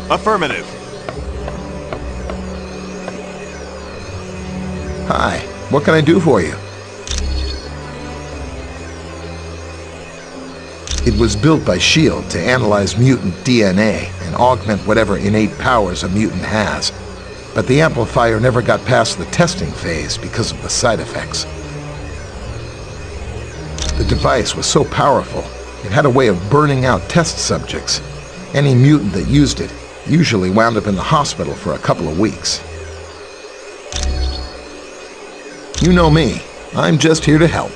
Affirmative. Hi, what can I do for you? It was built by S.H.I.E.L.D. to analyze mutant DNA and augment whatever innate powers a mutant has. But the amplifier never got past the testing phase because of the side effects. The device was so powerful, it had a way of burning out test subjects. Any mutant that used it usually wound up in the hospital for a couple of weeks. You know me. I'm just here to help.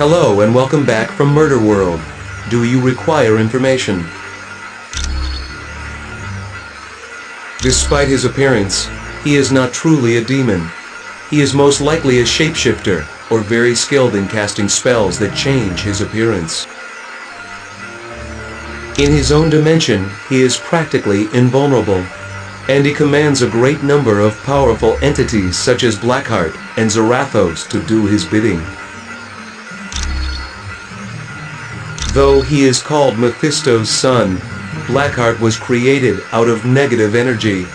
Hello and welcome back from Murder World. Do you require information? Despite his appearance, he is not truly a demon. He is most likely a shapeshifter, or very skilled in casting spells that change his appearance. In his own dimension, he is practically invulnerable, and he commands a great number of powerful entities such as Blackheart and Zarathos to do his bidding. Though he is called Mephisto's son, Blackheart was created out of negative energy.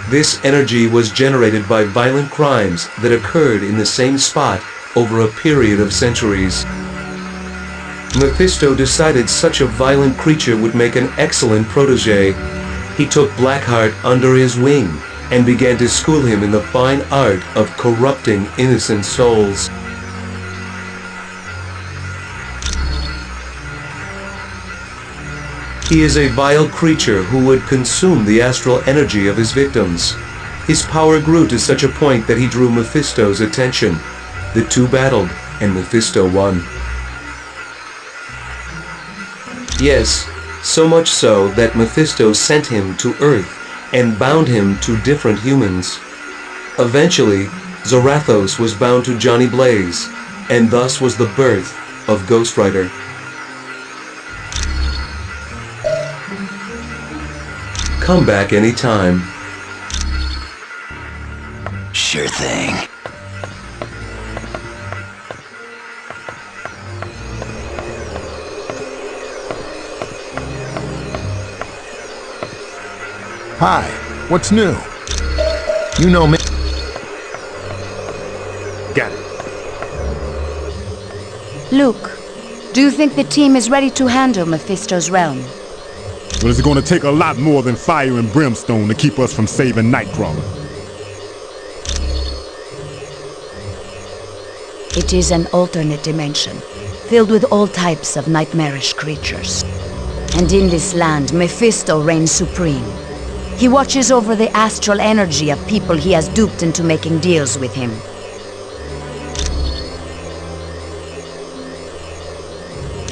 This energy was generated by violent crimes that occurred in the same spot over a period of centuries. Mephisto decided such a violent creature would make an excellent protege. He took Blackheart under his wing and began to school him in the fine art of corrupting innocent souls. He is a vile creature who would consume the astral energy of his victims. His power grew to such a point that he drew Mephisto's attention. The two battled, and Mephisto won. Yes, so much so that Mephisto sent him to Earth and bound him to different humans. Eventually, Zarathos was bound to Johnny Blaze, and thus was the birth of Ghost Rider. Come back anytime. Sure thing. Hi, what's new? You know me. Got it. Luke, do you think the team is ready to handle Mephisto's realm? But it's going to take a lot more than fire and brimstone to keep us from saving Nightcrawler. It is an alternate dimension, filled with all types of nightmarish creatures. And in this land, Mephisto reigns supreme. He watches over the astral energy of people he has duped into making deals with him.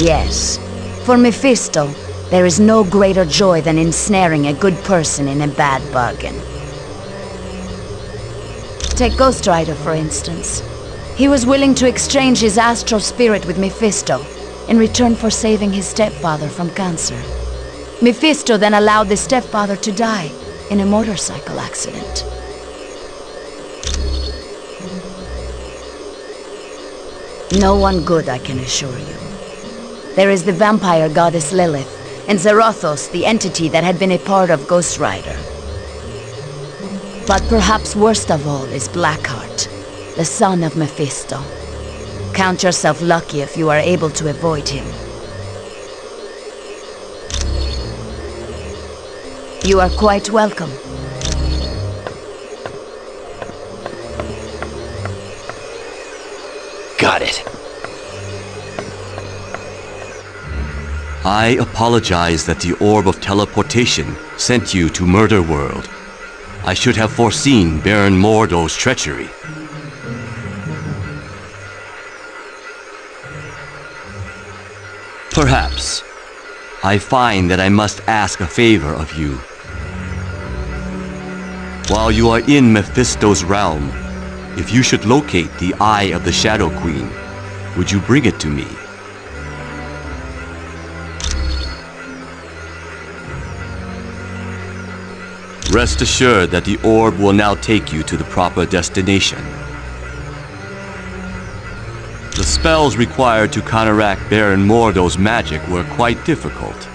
Yes, for Mephisto, there is no greater joy than ensnaring a good person in a bad bargain. Take Ghost Rider, for instance. He was willing to exchange his astral spirit with Mephisto in return for saving his stepfather from cancer. Mephisto then allowed the stepfather to die in a motorcycle accident. No one good, I can assure you. There is the vampire goddess Lilith, and Zarathos, the entity that had been a part of Ghost Rider. But perhaps worst of all is Blackheart, the son of Mephisto. Count yourself lucky if you are able to avoid him. You are quite welcome. Got it. I apologize that the orb of teleportation sent you to Murder World. I should have foreseen Baron Mordo's treachery. Perhaps. I find that I must ask a favor of you. While you are in Mephisto's realm, if you should locate the Eye of the Shadow Queen, Would you bring it to me? Rest assured that the orb will now take you to the proper destination. The spells required to counteract Baron Mordo's magic were quite difficult.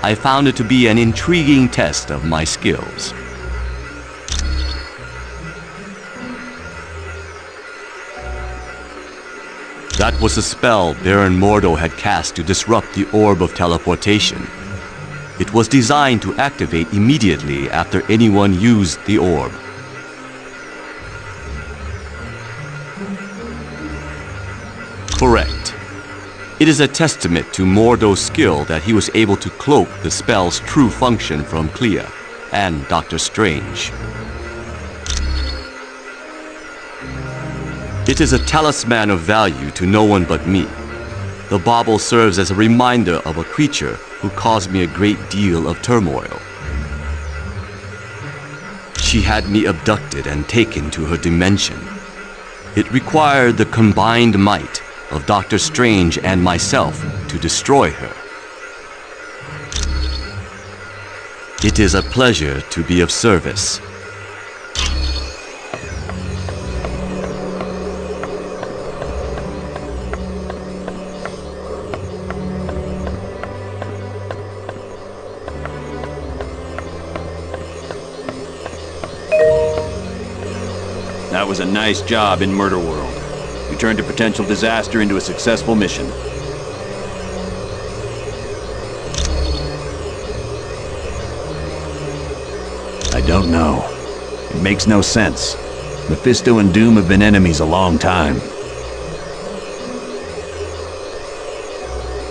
I found it to be an intriguing test of my skills. That was a spell Baron Mordo had cast to disrupt the Orb of Teleportation. It was designed to activate immediately after anyone used the orb. Correct. It is a testament to Mordo's skill that he was able to cloak the spell's true function from Clea and Dr. Strange. It is a talisman of value to no one but me. The bauble serves as a reminder of a creature who caused me a great deal of turmoil. She had me abducted and taken to her dimension. It required the combined might of Dr. Strange and myself to destroy her. It is a pleasure to be of service. That was a nice job in Murder World. You turned a potential disaster into a successful mission. I don't know. It makes no sense. Mephisto and Doom have been enemies a long time.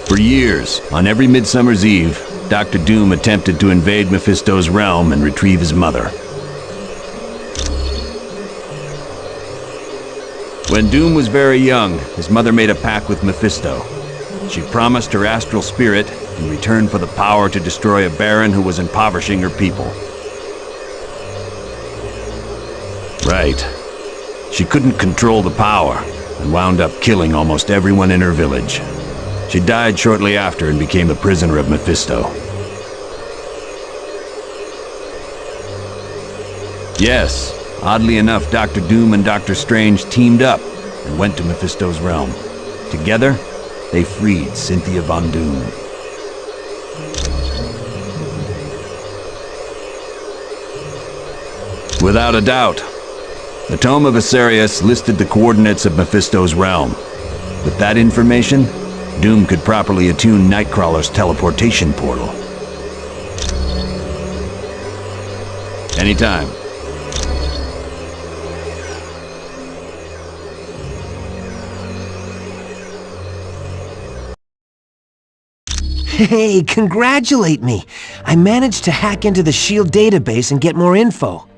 For years, on every Midsummer's Eve, Dr. Doom attempted to invade Mephisto's realm and retrieve his mother. When Doom was very young, his mother made a pact with Mephisto. She promised her astral spirit in return for the power to destroy a baron who was impoverishing her people. Right. She couldn't control the power and wound up killing almost everyone in her village. She died shortly after and became a prisoner of Mephisto. Yes. Oddly enough, Dr. Doom and Dr. Strange teamed up and went to Mephisto's realm. Together, they freed Cynthia Von Doom. Without a doubt, the Tome of Asarius listed the coordinates of Mephisto's realm. With that information, Doom could properly attune Nightcrawler's teleportation portal. Anytime. Hey, congratulate me! I managed to hack into the S.H.I.E.L.D. database and get more info.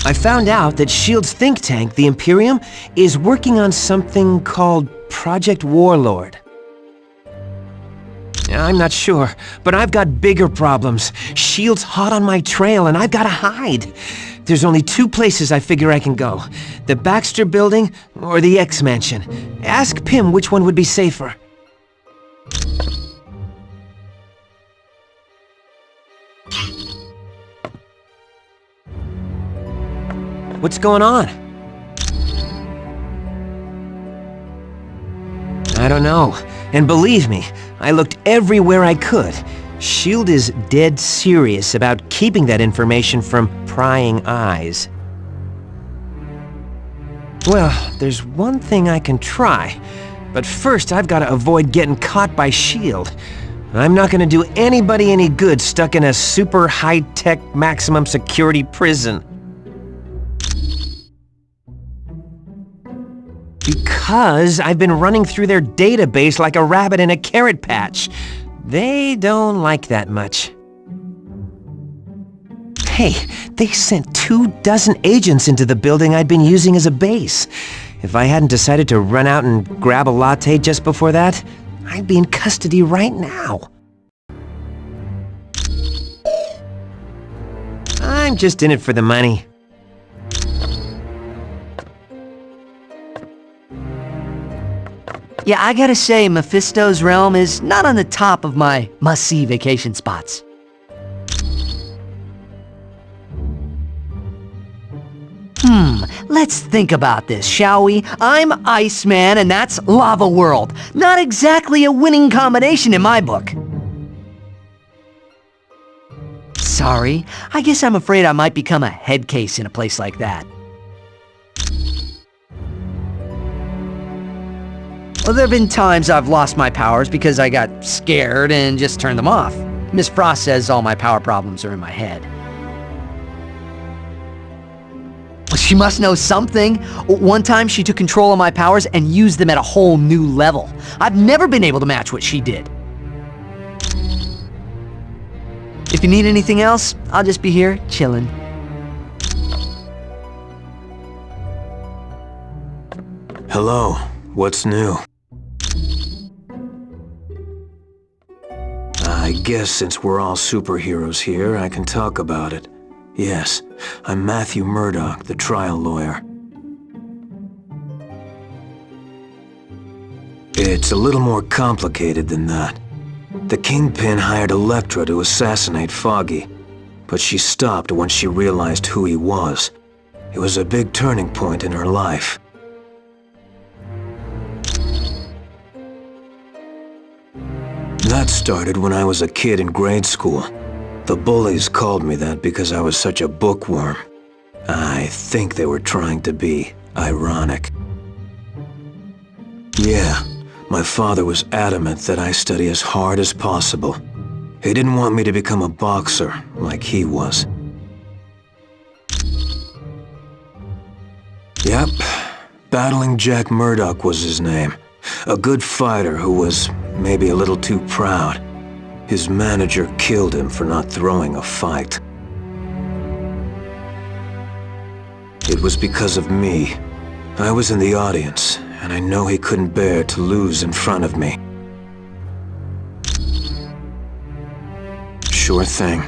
I found out that S.H.I.E.L.D.'s think tank, the Imperium, is working on something called Project Warlord. I'm not sure, but I've got bigger problems. S.H.I.E.L.D's hot on my trail and I've gotta hide. There's only two places I figure I can go. The Baxter Building or the X-Mansion. Ask Pym which one would be safer. What's going on? I don't know. And believe me, I looked everywhere I could. S.H.I.E.L.D. is dead serious about keeping that information from prying eyes. Well, there's one thing I can try. But first, I've got to avoid getting caught by S.H.I.E.L.D. I'm not going to do anybody any good stuck in a super high-tech maximum security prison. Because I've been running through their database like a rabbit in a carrot patch. They don't like that much. Hey, they sent 24 agents into the building I'd been using as a base. If I hadn't decided to run out and grab a latte just before that, I'd be in custody right now. I'm just in it for the money. Yeah, I gotta say, Mephisto's realm is not on the top of my must-see vacation spots. Let's think about this, shall we? I'm Iceman and that's Lava World. Not exactly a winning combination in my book. Sorry, I guess I'm afraid I might become a head case in a place like that. Well, there have been times I've lost my powers because I got scared and just turned them off. Miss Frost says all my power problems are in my head. Well, she must know something. One time she took control of my powers and used them at a whole new level. I've never been able to match what she did. If you need anything else, I'll just be here, chillin'. Hello, what's new? I guess since we're all superheroes here, I can talk about it. Yes, I'm Matthew Murdoch, the trial lawyer. It's a little more complicated than that. The Kingpin hired Elektra to assassinate Foggy, but she stopped once she realized who he was. It was a big turning point in her life. That started when I was a kid in grade school. The bullies called me that because I was such a bookworm. I think they were trying to be ironic. Yeah, my father was adamant that I study as hard as possible. He didn't want me to become a boxer like he was. Yep, Battling Jack Murdoch was his name. A good fighter who was maybe a little too proud. His manager killed him for not throwing a fight. It was because of me. I was in the audience, and I know he couldn't bear to lose in front of me. Sure thing.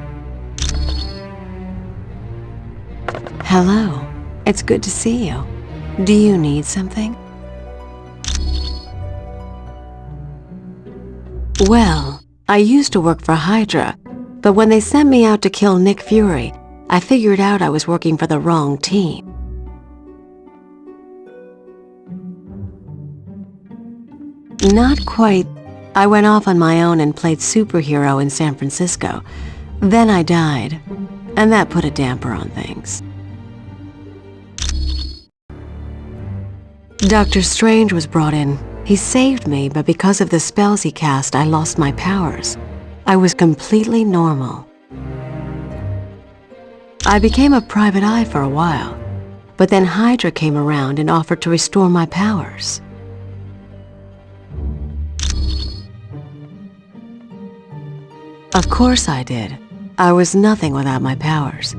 Hello. It's good to see you. Do you need something? Well, I used to work for Hydra, but when they sent me out to kill Nick Fury, I figured out I was working for the wrong team. Not quite. I went off on my own and played superhero in San Francisco. Then I died, and that put a damper on things. Dr. Strange was brought in. He saved me, but because of the spells he cast, I lost my powers. I was completely normal. I became a private eye for a while, but then Hydra came around and offered to restore my powers. Of course I did. I was nothing without my powers.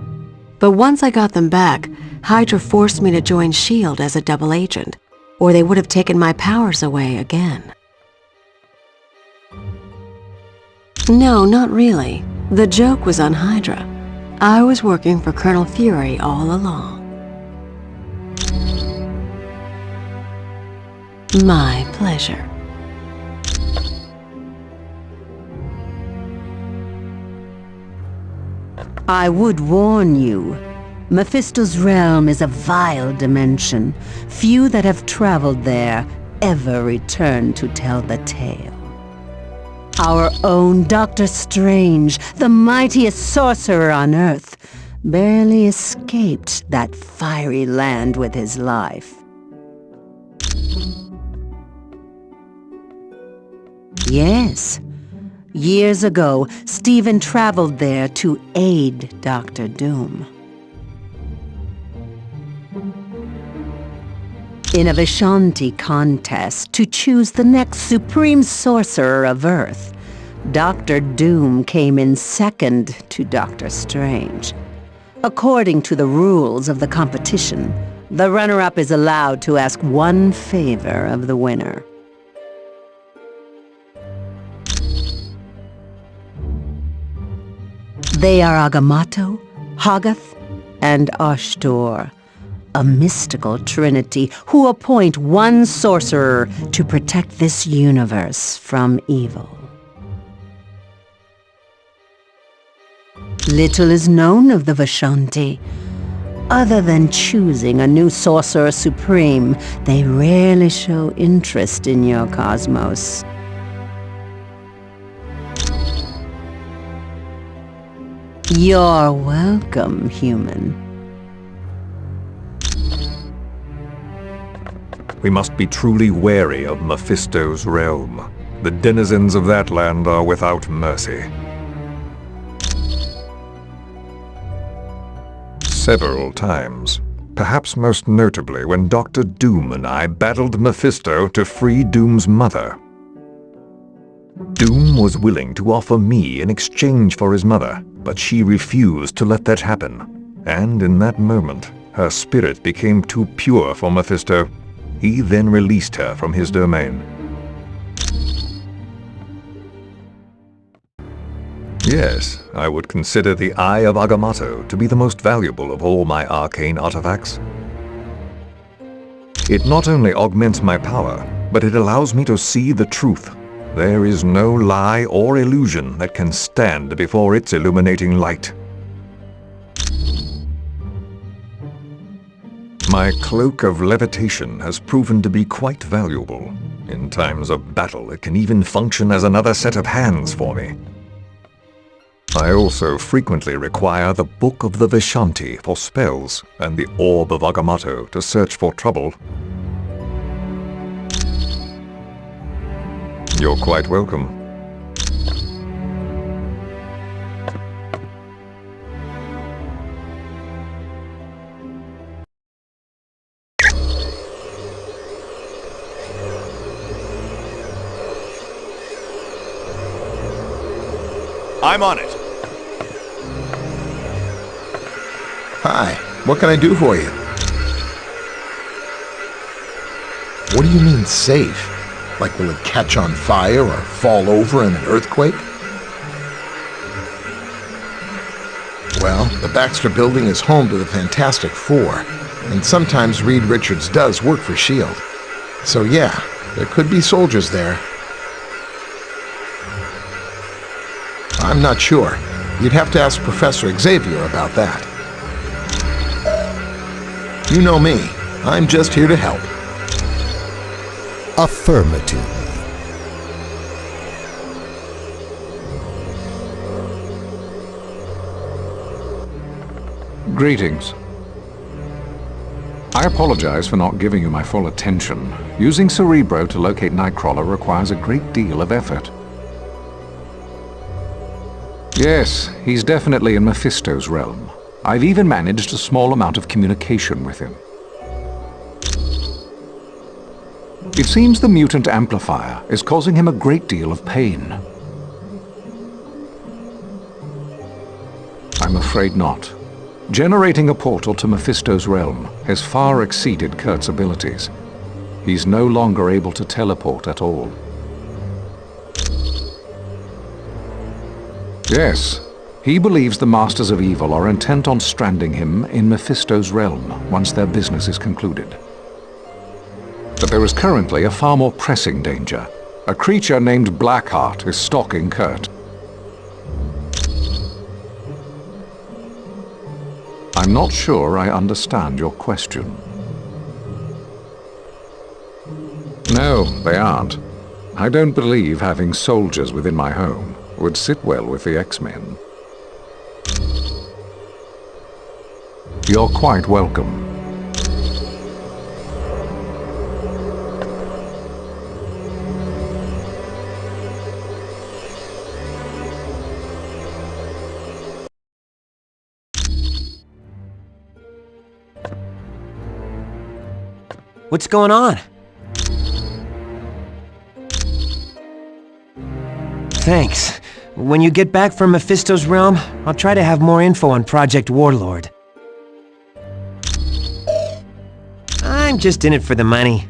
But once I got them back, Hydra forced me to join S.H.I.E.L.D. as a double agent, or they would have taken my powers away again. No, not really. The joke was on Hydra. I was working for Colonel Fury all along. My pleasure. I would warn you. Mephisto's realm is a vile dimension. Few that have traveled there ever return to tell the tale. Our own Dr. Strange, the mightiest sorcerer on Earth, barely escaped that fiery land with his life. Yes. Years ago, Stephen traveled there to aid Dr. Doom. In a Vishanti contest to choose the next supreme sorcerer of Earth, Dr. Doom came in second to Dr. Strange. According to the rules of the competition, the runner-up is allowed to ask one favor of the winner. They are Agamotto, Hoggoth, and Ashtor. A mystical trinity who appoint one sorcerer to protect this universe from evil. Little is known of the Vishanti. Other than choosing a new sorcerer supreme, they rarely show interest in your cosmos. You're welcome, human. We must be truly wary of Mephisto's realm. The denizens of that land are without mercy. Several times, perhaps most notably when Dr. Doom and I battled Mephisto to free Doom's mother. Doom was willing to offer me in exchange for his mother, but she refused to let that happen. And in that moment, her spirit became too pure for Mephisto. He then released her from his domain. Yes, I would consider the Eye of Agamotto to be the most valuable of all my arcane artifacts. It not only augments my power, but it allows me to see the truth. There is no lie or illusion that can stand before its illuminating light. My cloak of levitation has proven to be quite valuable. In times of battle, it can even function as another set of hands for me. I also frequently require the Book of the Vishanti for spells and the Orb of Agamotto to search for trouble. You're quite welcome. I'm on it. Hi, what can I do for you? What do you mean safe? Like will it catch on fire or fall over in an earthquake? Well, the Baxter Building is home to the Fantastic Four, and sometimes Reed Richards does work for S.H.I.E.L.D. So yeah, there could be soldiers there. I'm not sure. You'd have to ask Professor Xavier about that. You know me. I'm just here to help. Affirmative. Greetings. I apologize for not giving you my full attention. Using Cerebro to locate Nightcrawler requires a great deal of effort. Yes, he's definitely in Mephisto's realm. I've even managed a small amount of communication with him. It seems the mutant amplifier is causing him a great deal of pain. I'm afraid not. Generating a portal to Mephisto's realm has far exceeded Kurt's abilities. He's no longer able to teleport at all. Yes, he believes the Masters of Evil are intent on stranding him in Mephisto's realm once their business is concluded. But there is currently a far more pressing danger. A creature named Blackheart is stalking Kurt. I'm not sure I understand your question. No, they aren't. I don't believe having soldiers within my home would sit well with the X-Men. You're quite welcome. What's going on? Thanks. When you get back from Mephisto's realm, I'll try to have more info on Project Warlord. I'm just in it for the money.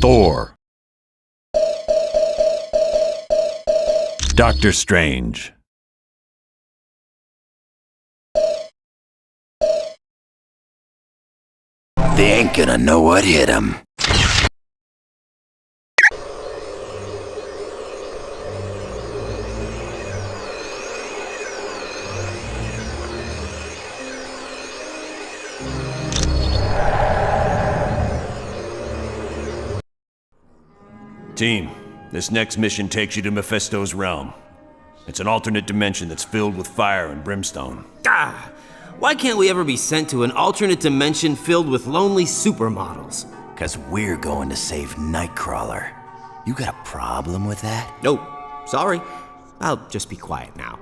Thor. Doctor Strange. They ain't gonna know what hit them. Team, this next mission takes you to Mephisto's realm. It's an alternate dimension that's filled with fire and brimstone. Ah! Why can't we ever be sent to an alternate dimension filled with lonely supermodels? 'Cause we're going to save Nightcrawler. You got a problem with that? Nope. Sorry. I'll just be quiet now.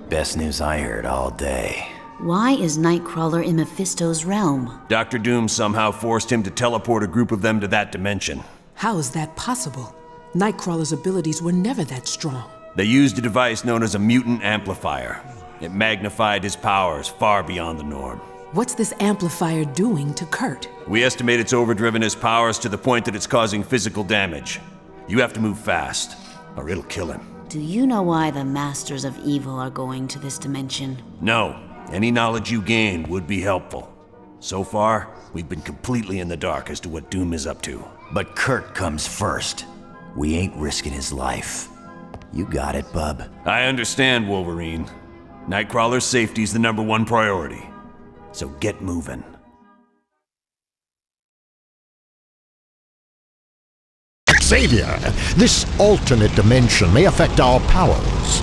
Best news I heard all day. Why is Nightcrawler in Mephisto's realm? Dr. Doom somehow forced him to teleport a group of them to that dimension. How is that possible? Nightcrawler's abilities were never that strong. They used a device known as a mutant amplifier. It magnified his powers far beyond the norm. What's this amplifier doing to Kurt? We estimate it's overdriven his powers to the point that it's causing physical damage. You have to move fast, or it'll kill him. Do you know why the Masters of Evil are going to this dimension? No. Any knowledge you gain would be helpful. So far, we've been completely in the dark as to what Doom is up to. But Kurt comes first. We ain't risking his life. You got it, bub. I understand, Wolverine. Nightcrawler's safety's the #1 priority. So get moving. Xavier, this alternate dimension may affect our powers.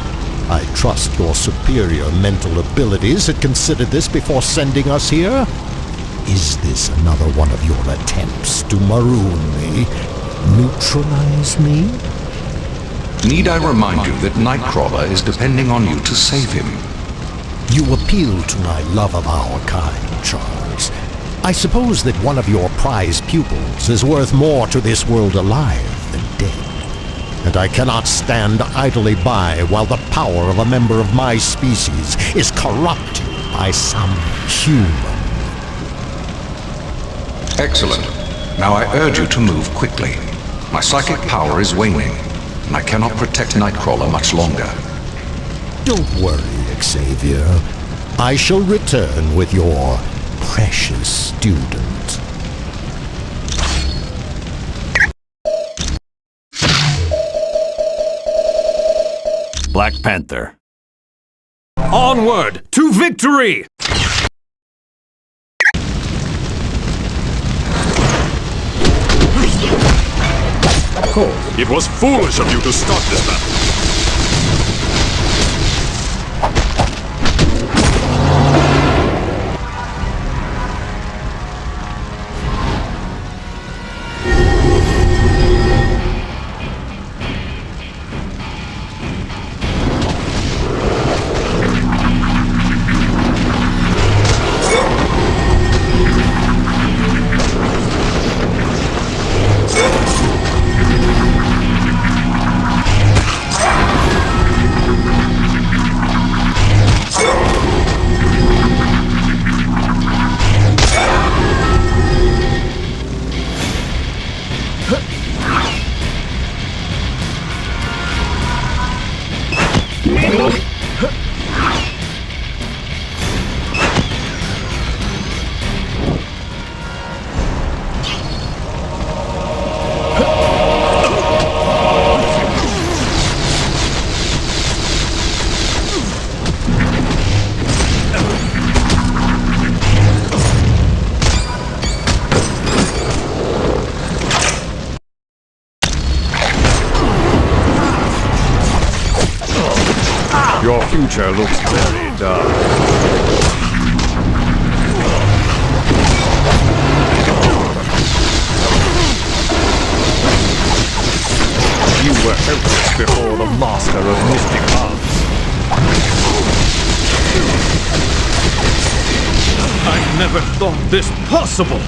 I trust your superior mental abilities had considered this before sending us here. Is this another one of your attempts to maroon me? Neutralize me? Need I remind you that Nightcrawler is depending on you to save him? You appeal to my love of our kind, Charles. I suppose that one of your prize pupils is worth more to this world alive than dead. And I cannot stand idly by while the power of a member of my species is corrupted by some human. Excellent. Now I urge you to move quickly. My psychic power is waning, and I cannot protect Nightcrawler much longer. Don't worry, Xavier. I shall return with your precious student. Black Panther. Onward to victory! It was foolish of you to start this battle. Your future looks very dark. You were helpless before the master of mystic arts. I never thought this possible!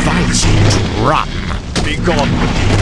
Advise you to run. Be gone with you.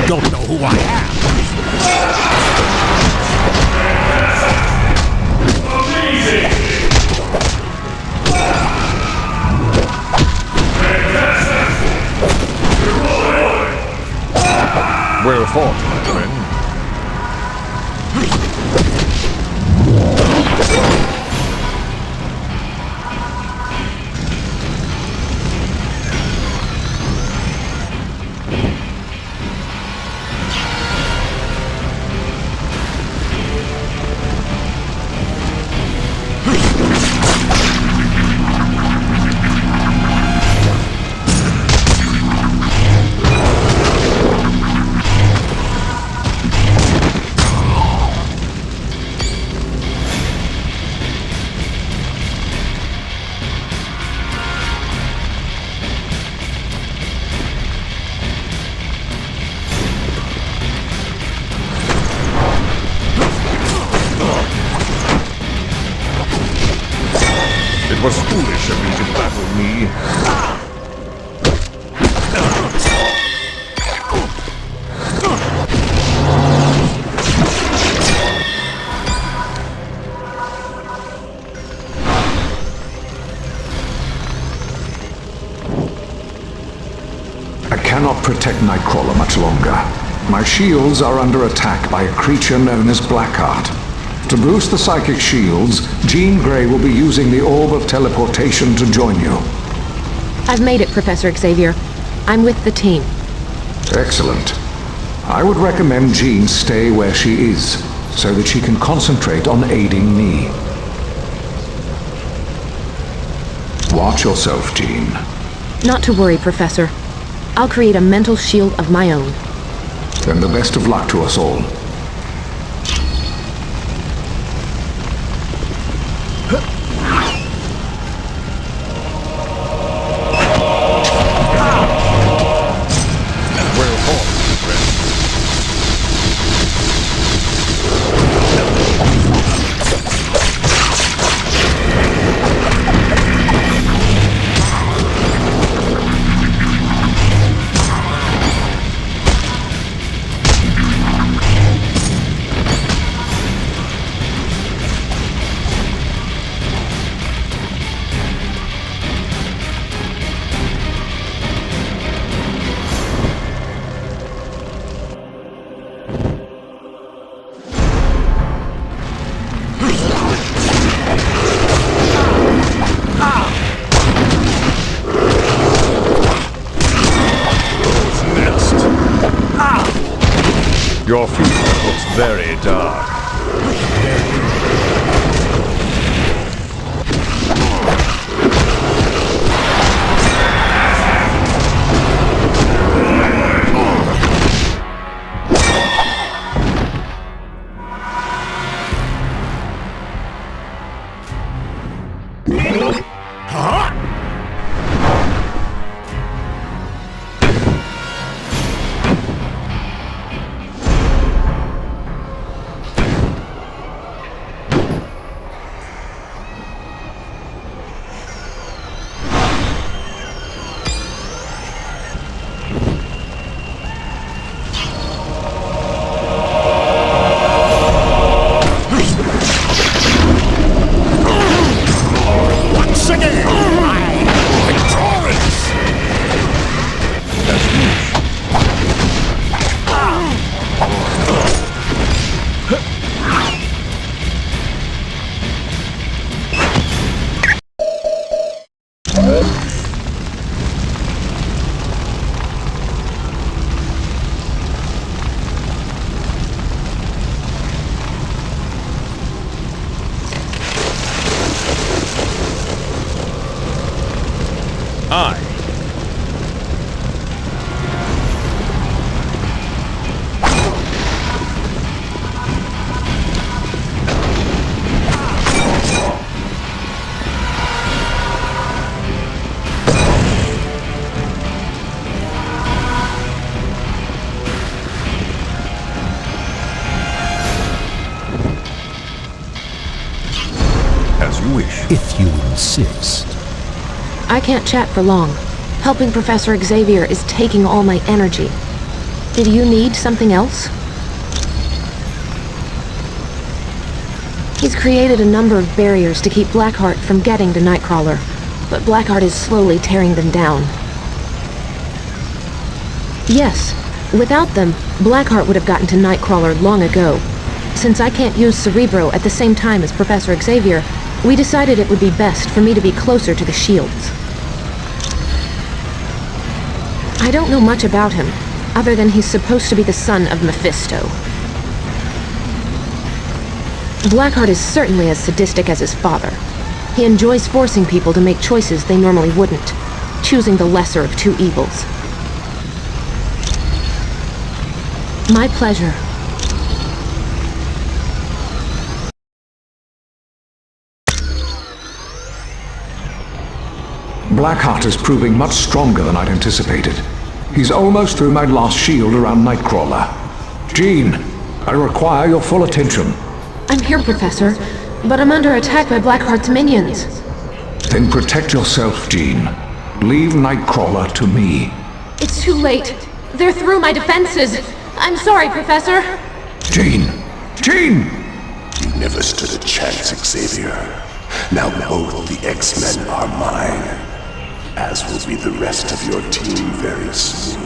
Don't know who I am. Well fought, my friend. It was foolish of you to battle me. I cannot protect Nightcrawler much longer. My shields are under attack by a creature known as Blackheart. To boost the psychic shields, Jean Grey will be using the Orb of Teleportation to join you. I've made it, Professor Xavier. I'm with the team. Excellent. I would recommend Jean stay where she is, so that she can concentrate on aiding me. Watch yourself, Jean. Not to worry, Professor. I'll create a mental shield of my own. Then the best of luck to us all. Your future looks very dark. Aye. As you wish. If you insist. I can't chat for long. Helping Professor Xavier is taking all my energy. Did you need something else? He's created a number of barriers to keep Blackheart from getting to Nightcrawler, but Blackheart is slowly tearing them down. Yes, without them, Blackheart would have gotten to Nightcrawler long ago. Since I can't use Cerebro at the same time as Professor Xavier, we decided it would be best for me to be closer to the shields. I don't know much about him, other than he's supposed to be the son of Mephisto. Blackheart is certainly as sadistic as his father. He enjoys forcing people to make choices they normally wouldn't, choosing the lesser of two evils. My pleasure. Blackheart is proving much stronger than I'd anticipated. He's almost through my last shield around Nightcrawler. Jean, I require your full attention. I'm here, Professor, but I'm under attack by Blackheart's minions. Then protect yourself, Jean. Leave Nightcrawler to me. It's too late. They're through my defenses. I'm sorry, Professor. Jean! Jean! You never stood a chance, Xavier. Now both the X-Men are mine, as will be the rest of your team very soon.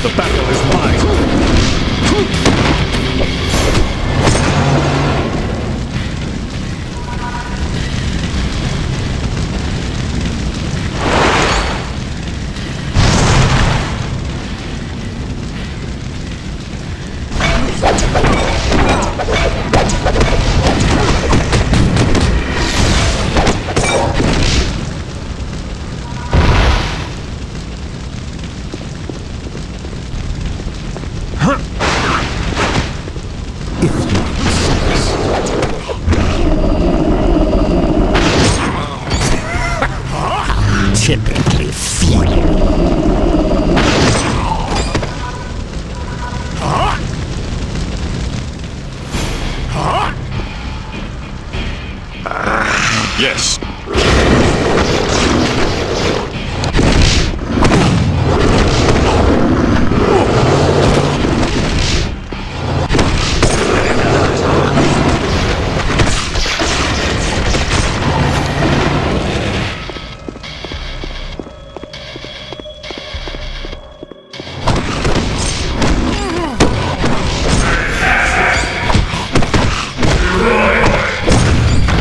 The battle is mine. Typically feeble. Yes.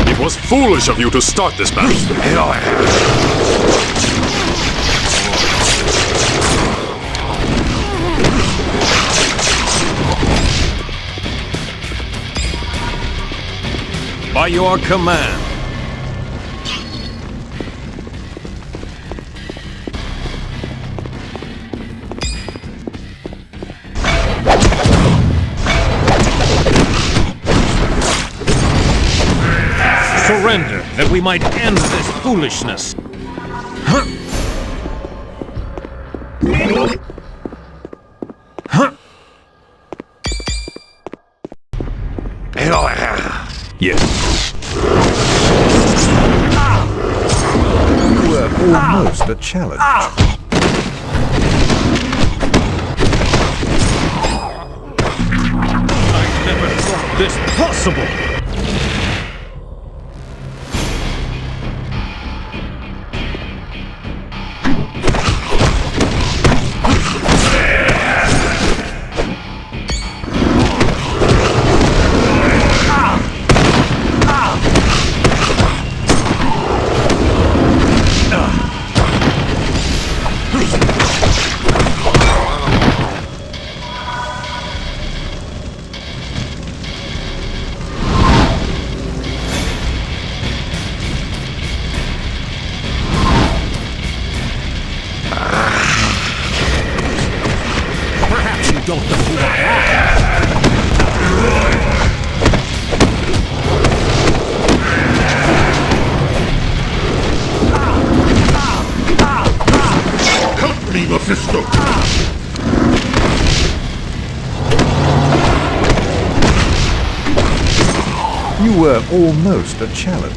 It was foolish of you to start this battle. By your command. Surrender, that we might end this foolishness. Yes. You were almost a challenge. I never thought this possible. who I Help me, Mephisto! You were almost a challenge.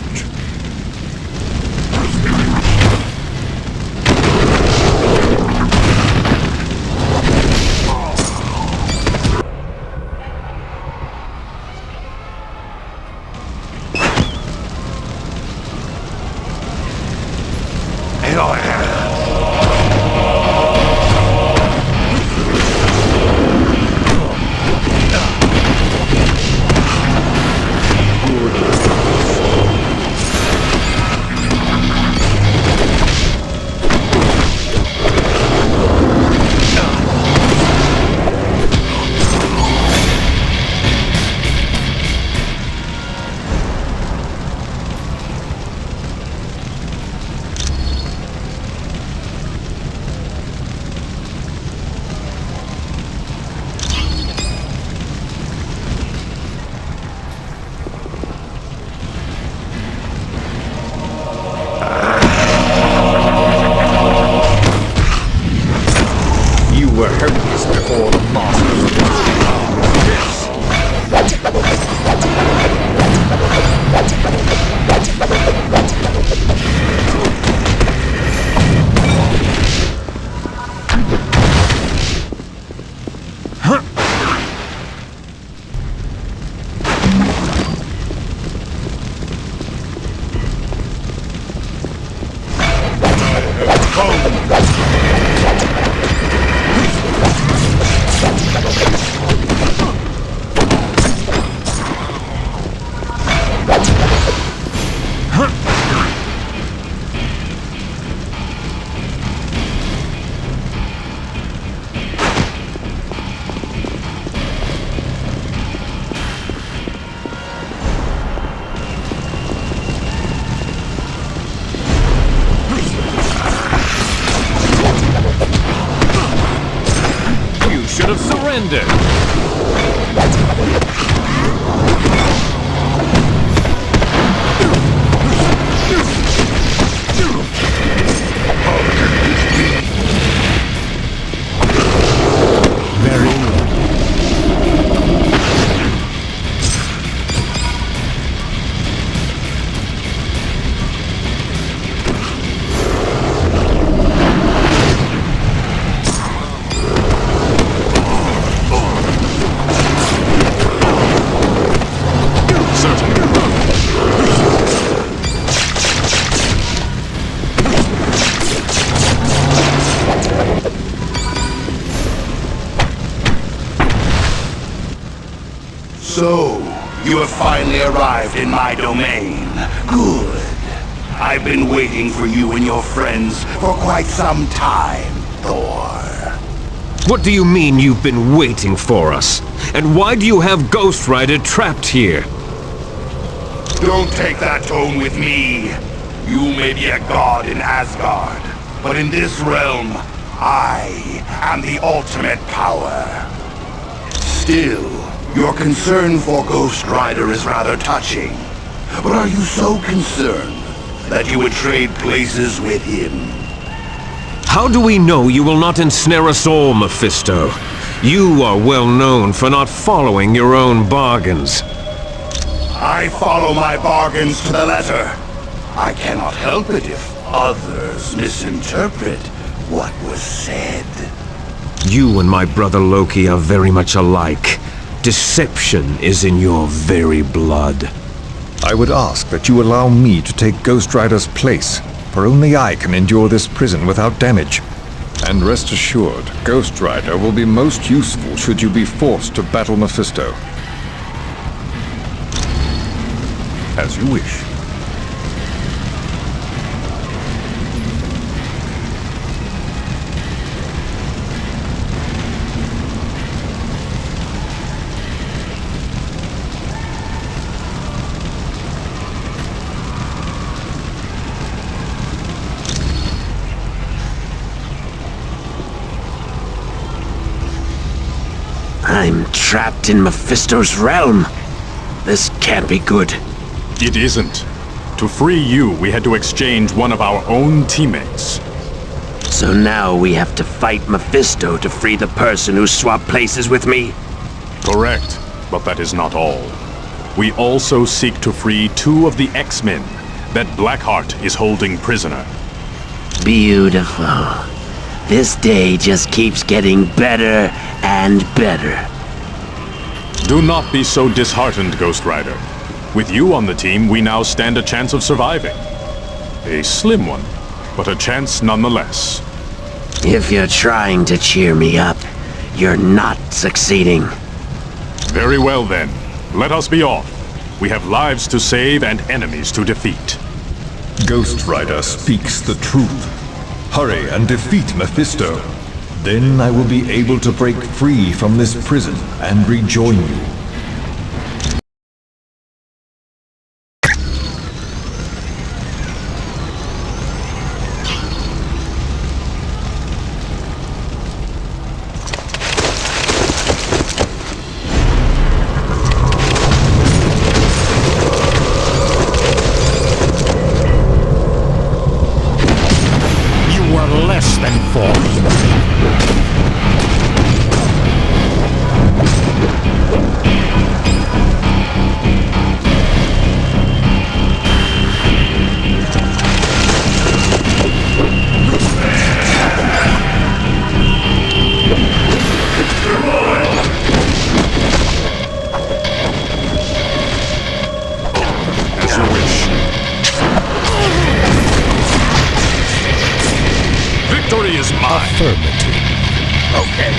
Were Hermes before the masters of You should have surrendered! Very well. So, you have finally arrived in my domain. Good. I've been waiting for you and your friends for quite some time, Thor. What do you mean you've been waiting for us? And why do you have Ghost Rider trapped here? Don't take that tone with me. You may be a god in Asgard, but in this realm, I am the ultimate power. Still, your concern for Ghost Rider is rather touching. But are you so concerned that you would trade places with him? How do we know you will not ensnare us all, Mephisto? You are well known for not following your own bargains. I follow my bargains to the letter. I cannot help it if others misinterpret what was said. You and my brother Loki are very much alike. Deception is in your very blood. I would ask that you allow me to take Ghost Rider's place, for only I can endure this prison without damage. And rest assured, Ghost Rider will be most useful should you be forced to battle Mephisto. As you wish. I'm trapped in Mephisto's realm. This can't be good. It isn't. To free you, we had to exchange one of our own teammates. So now we have to fight Mephisto to free the person who swapped places with me? Correct, but that is not all. We also seek to free 2 of the X-Men that Blackheart is holding prisoner. Beautiful. This day just keeps getting better and better. Do not be so disheartened, Ghost Rider. With you on the team, we now stand a chance of surviving. A slim one, but a chance nonetheless. If you're trying to cheer me up, you're not succeeding. Very well then. Let us be off. We have lives to save and enemies to defeat. Ghost Rider speaks the truth. Hurry and defeat Mephisto. Then I will be able to break free from this prison and rejoin you. Less than formidable. As you wish. Victory is mine. Affirmative. Okay.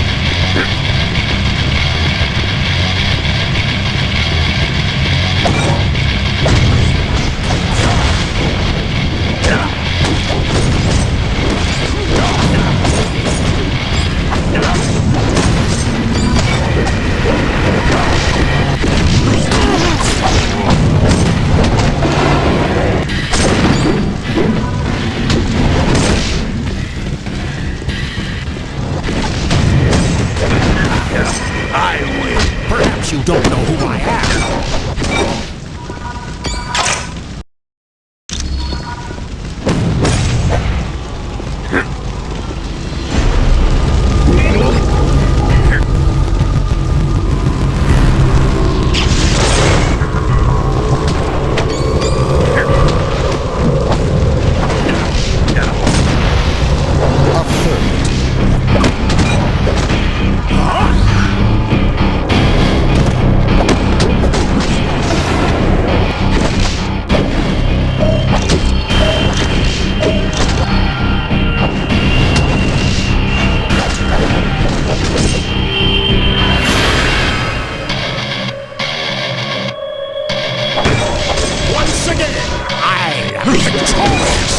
I win. Perhaps you don't know who I am. Once again, I am victorious!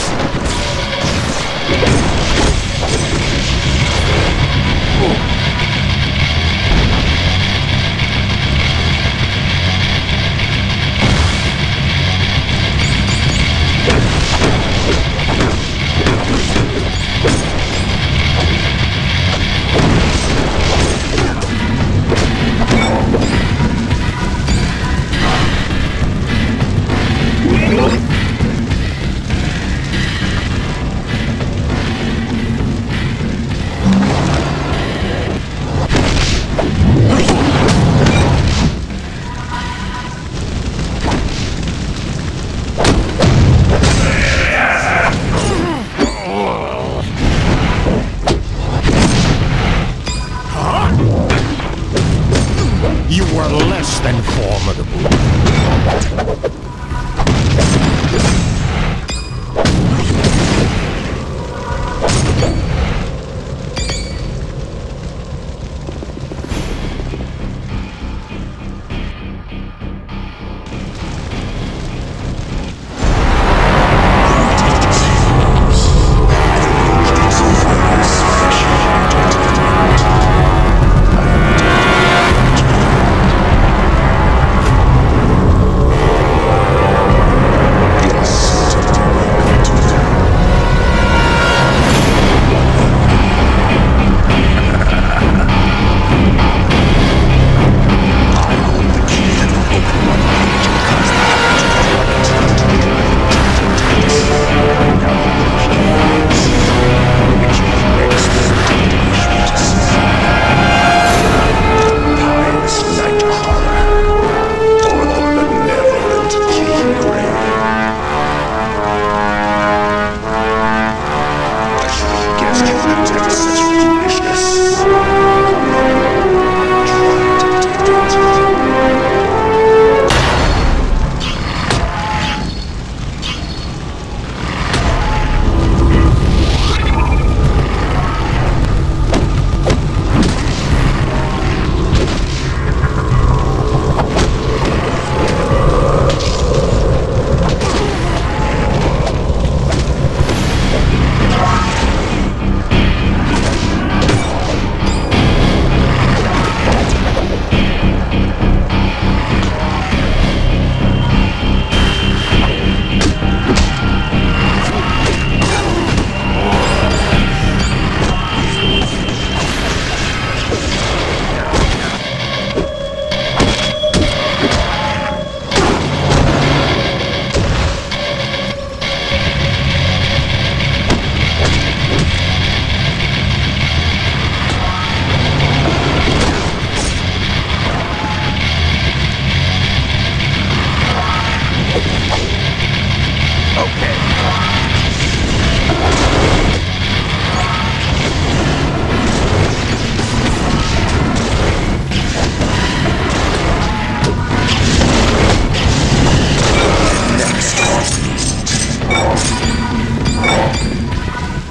You were less than formidable.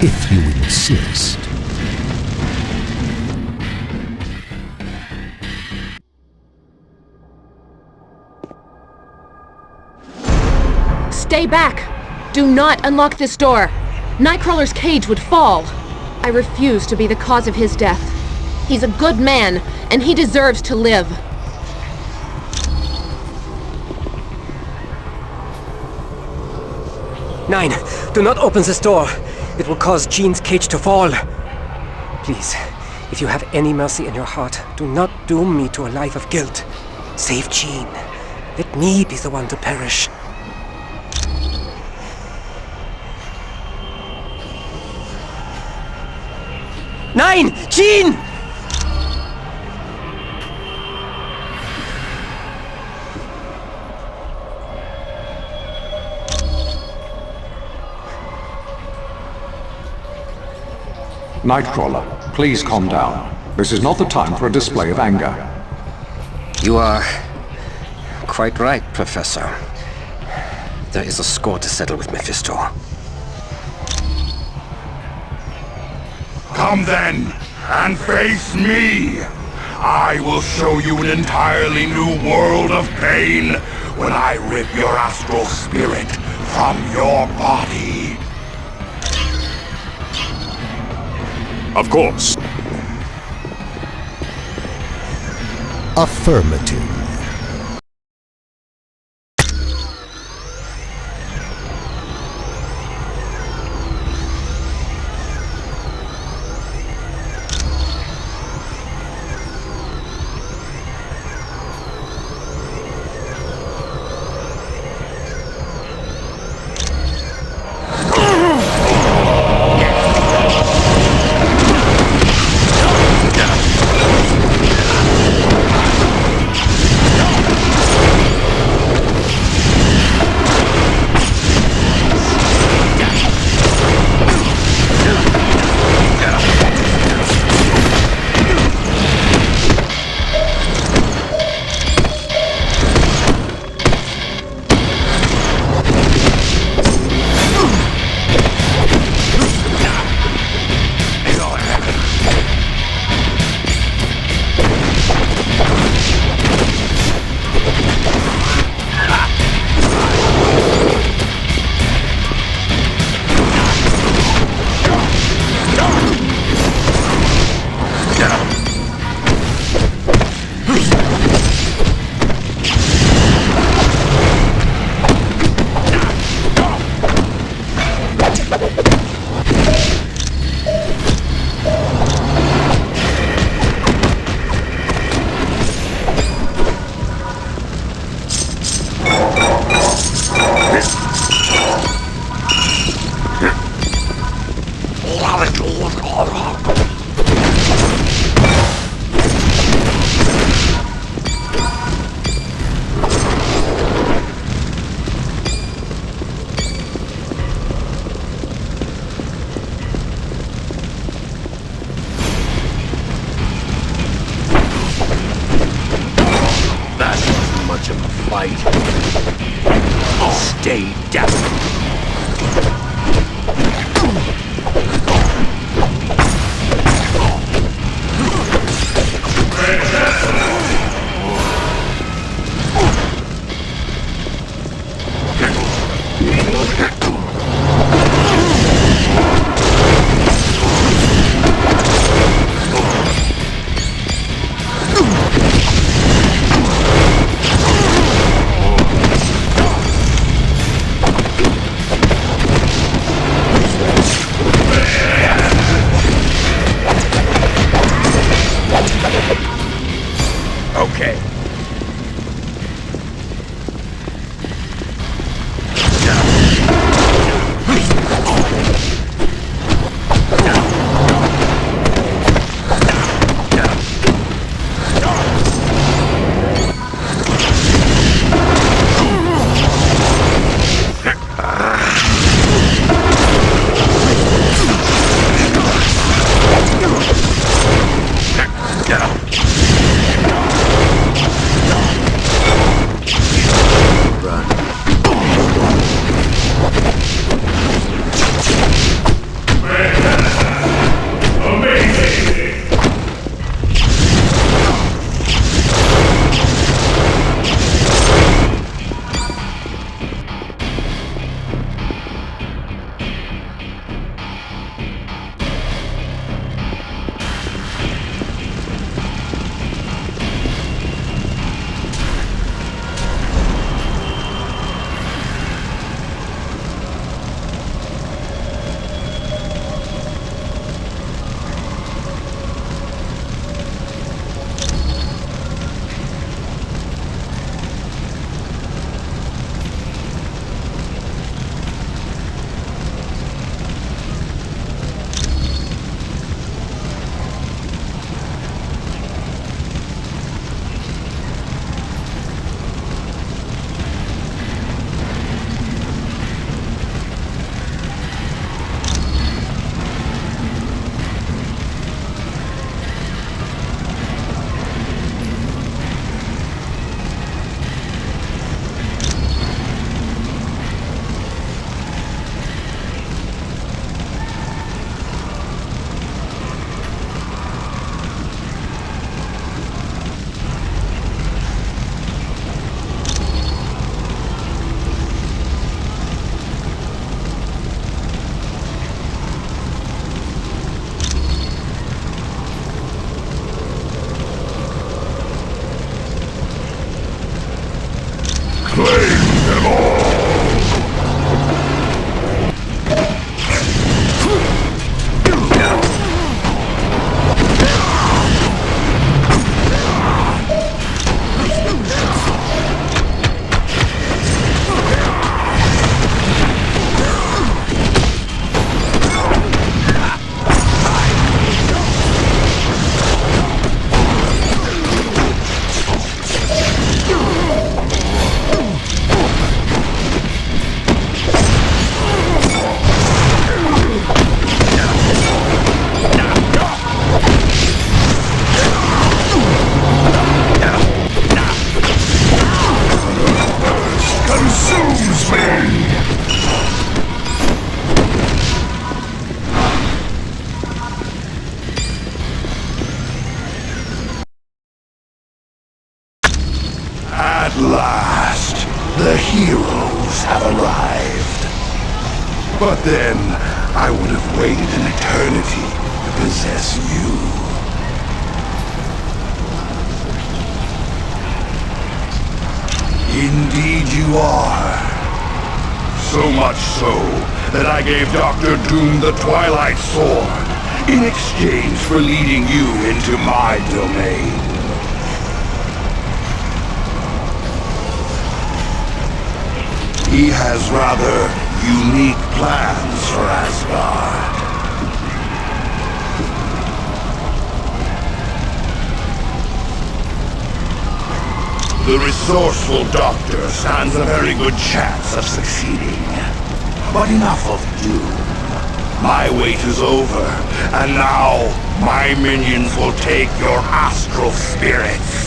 if you insist. Stay back! Do not unlock this door! Nightcrawler's cage would fall. I refuse to be the cause of his death. He's a good man, and he deserves to live. Nine, do not open this door. It will cause Jean's cage to fall. Please, if you have any mercy in your heart, do not doom me to a life of guilt. Save Jean. Let me be the one to perish. Nine! Jean! Nightcrawler, please calm down. This is not the time for a display of anger. You are quite right, Professor. There is a score to settle with Mephisto. Come then, and face me! I will show you an entirely new world of pain when I rip your astral spirit from your body. Of course. Affirmative. Stay down. Okay. Claim them all! At last, the heroes have arrived. But then, I would have waited an eternity to possess you. Indeed you are. So much so, that I gave Dr. Doom the Twilight Sword in exchange for leading you into my domain. He has rather unique plans for Asgard. The resourceful Doctor stands a very good chance of succeeding. But enough of Doom. My wait is over, and now my minions will take your astral spirits.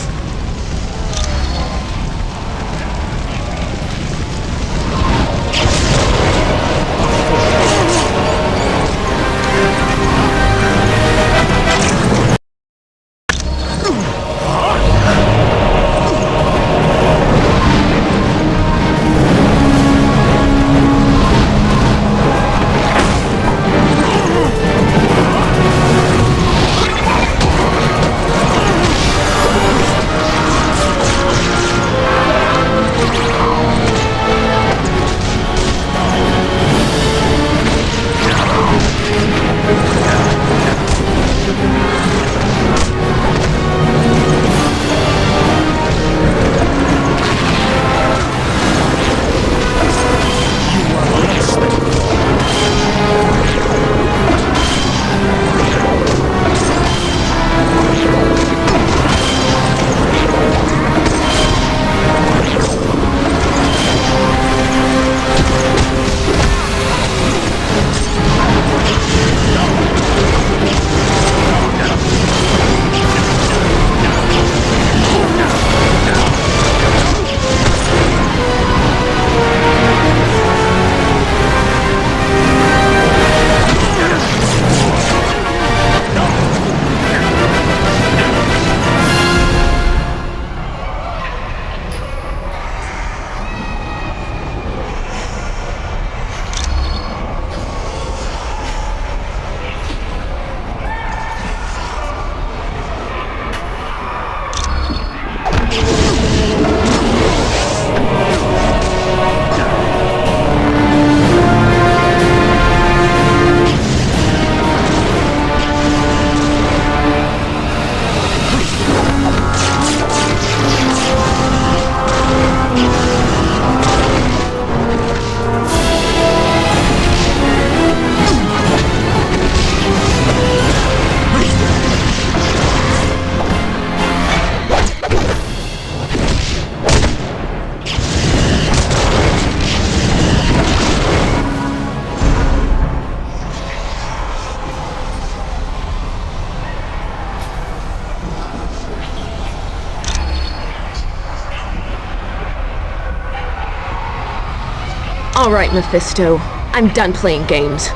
All right, Mephisto. I'm done playing games.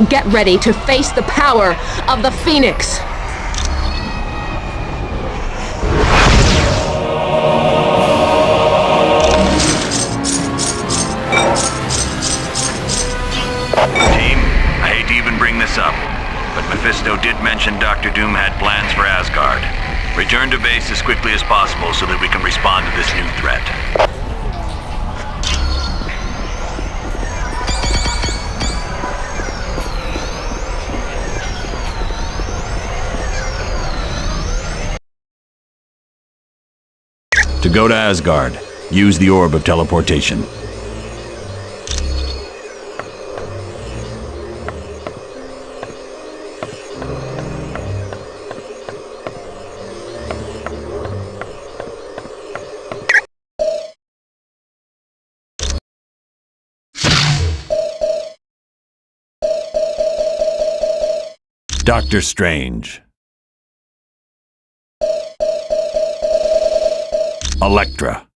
Get ready to face the power of the Phoenix! Team, I hate to even bring this up, but Mephisto did mention Dr. Doom had plans for Asgard. Return to base as quickly as possible so that we can respond to this new threat. To go to Asgard, use the Orb of Teleportation. Doctor Strange. Elektra.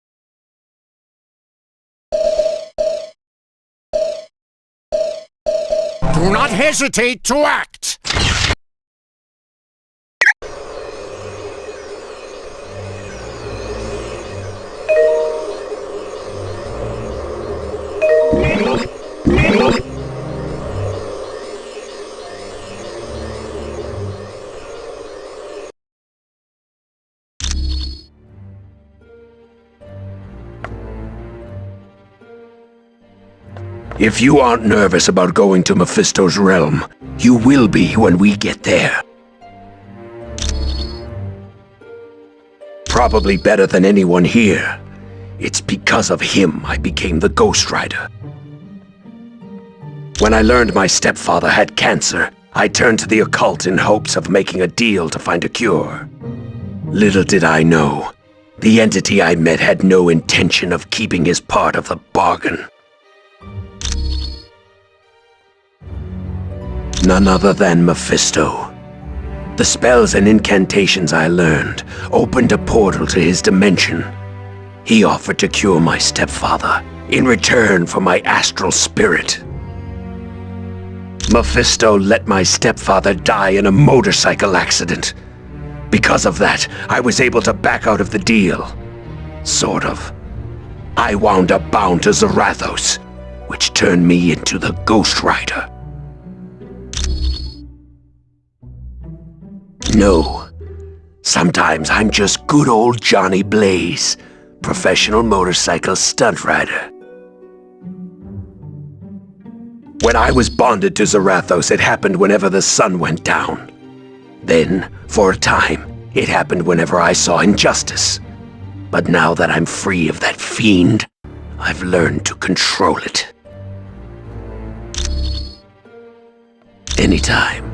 Do not hesitate to act! If you aren't nervous about going to Mephisto's realm, you will be when we get there. Probably better than anyone here. It's because of him I became the Ghost Rider. When I learned my stepfather had cancer, I turned to the occult in hopes of making a deal to find a cure. Little did I know, the entity I met had no intention of keeping his part of the bargain. None other than Mephisto. The spells and incantations I learned opened a portal to his dimension. He offered to cure my stepfather in return for my astral spirit. Mephisto let my stepfather die in a motorcycle accident. Because of that, I was able to back out of the deal. Sort of. I wound up bound to Zarathos, which turned me into the Ghost Rider. No. Sometimes I'm just good old Johnny Blaze, professional motorcycle stunt rider. When I was bonded to Zarathos, it happened whenever the sun went down. Then, for a time, it happened whenever I saw injustice. But now that I'm free of that fiend, I've learned to control it. Anytime.